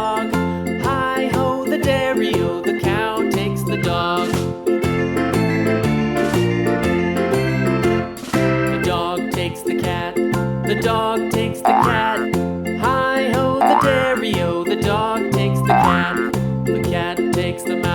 hog. Hi-ho, the dairy-o, the cow takes the dog. The dog takes the cat, the dog takes the cat. Hi-ho, the dairy-o, the dog takes the cat. The cat takes the mouse.